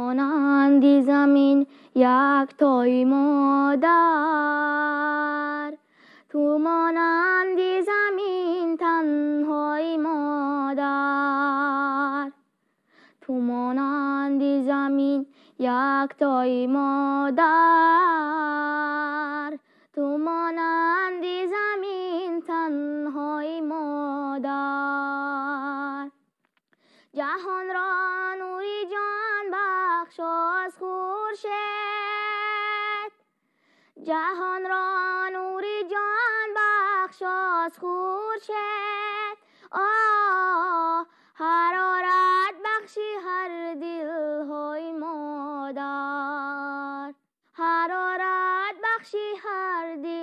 مانندی زمین یک تای مادر، تو مانندی زمین تنهای مادر، تو مانندی زمین یک تای مادر، تو مانندی زمین تنهای مادر. جهان را نوری جان بخش از خورشید، جهان را نوری جان بخش از خورشید. حرارت بخشی هر دل های مادر، حرارت بخشی هر دل